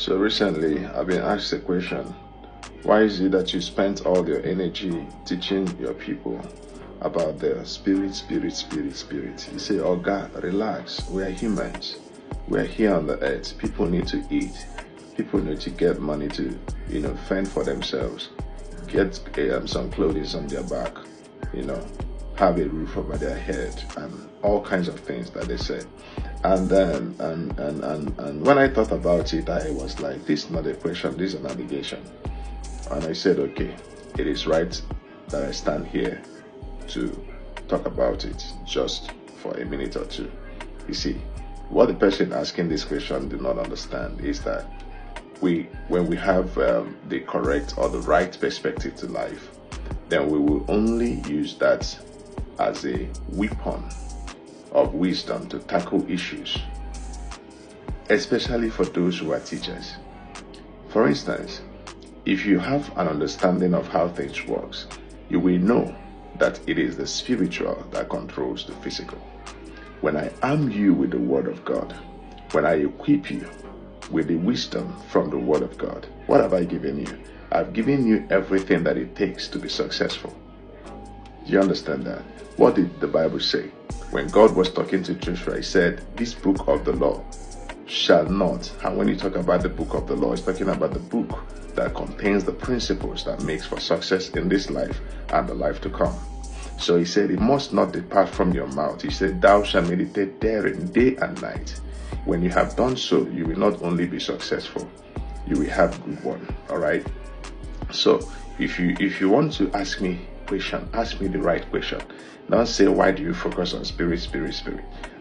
So recently, I've been asked a question. Why is it that you spent all your energy teaching your people about the spirit? You say, oh God, relax. We are humans. We are here on the earth. People need to eat. People need to get money to, fend for themselves. Get some clothes on their back. Have a roof over their head, and all kinds of things that they said. And then and when I thought about it, I was like, this is not a question, this is an allegation. And I said, okay, it is right that I stand here to talk about it just for a minute or two. You see, what the person asking this question did not understand is that when we have the correct or the right perspective to life, then we will only use that as a weapon of wisdom to tackle issues, especially for those who are teachers. For instance, if you have an understanding of how things works, you will know that it is the spiritual that controls the physical. When I arm you with the word of God, when I equip you with the wisdom from the word of God, what have I given you? I've given you everything that it takes to be successful. Do you understand that? What did the Bible say? When God was talking to Joshua, he said, this book of the law shall not. And when you talk about the book of the law, it's talking about the book that contains the principles that makes for success in this life and the life to come. So he said, it must not depart from your mouth. He said, thou shalt meditate therein day and night. When you have done so, you will not only be successful, you will have good one. All right. So if you want to ask me question, ask me the right question. Don't say, why do you focus on spirit?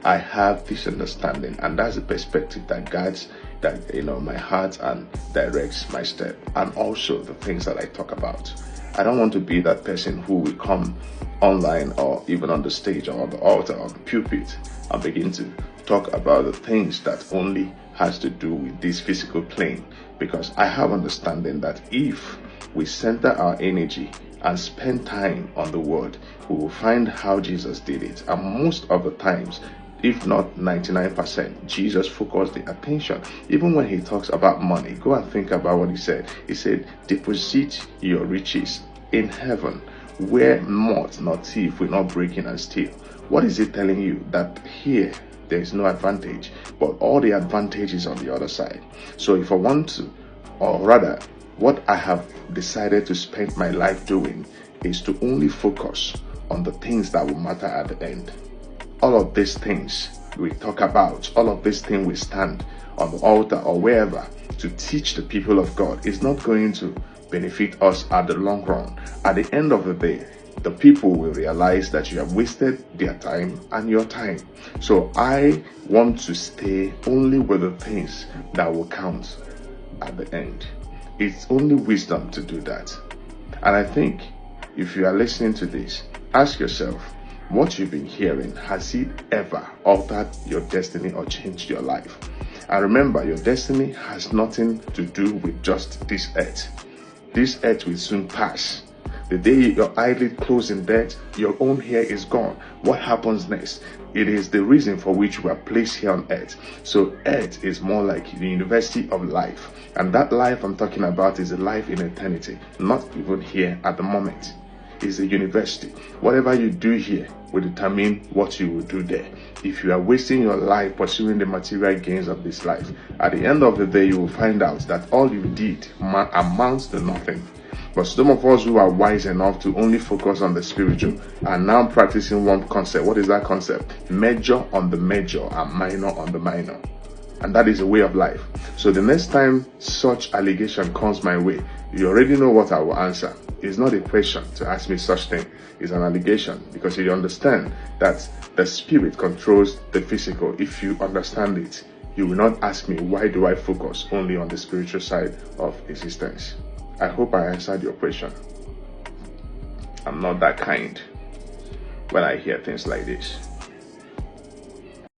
I have this understanding, and that's the perspective that guides my heart and directs my step, and also the things that I talk about. I don't want to be that person who will come online or even on the stage or on the altar or the pulpit and begin to talk about the things that only has to do with this physical plane, because I have understanding that if we center our energy and spend time on the word, we will find how Jesus did it. And most of the times, if not 99%, Jesus focused the attention. Even when he talks about money, go and think about what he said. He said, deposit your riches in heaven, where moth nor thief will not break in and steal. What is it telling you? That here there is no advantage, but all the advantage is on the other side. So if I want to, or rather, what I have decided to spend my life doing is to only focus on the things that will matter at the end. All of these things we talk about, all of these things we stand on the altar or wherever to teach the people of God is not going to benefit us at the long run. At the end of the day, the people will realize that you have wasted their time and your time. So I want to stay only with the things that will count at the end. It's only wisdom to do that. And I think if you are listening to this, ask yourself, what you've been hearing, has it ever altered your destiny or changed your life? And remember, your destiny has nothing to do with just this earth. This earth will soon pass. The day your eyelid closes in death, your own hair is gone. What happens next? It is the reason for which we are placed here on earth. So earth is more like the university of life. And that life I'm talking about is a life in eternity, not even here at the moment. It's a university. Whatever you do here will determine what you will do there. If you are wasting your life pursuing the material gains of this life, at the end of the day, you will find out that all you did amounts to nothing. But some of us who are wise enough to only focus on the spiritual are now practicing one concept. What is that concept? Major on the major and minor on the minor. And that is a way of life. So the next time such allegation comes my way, you already know what I will answer. It's not a question to ask me such thing. It's an allegation, because you understand that the spirit controls the physical. If you understand it, you will not ask me, why do I focus only on the spiritual side of existence? I hope I answered your question. I'm not that kind when I hear things like this.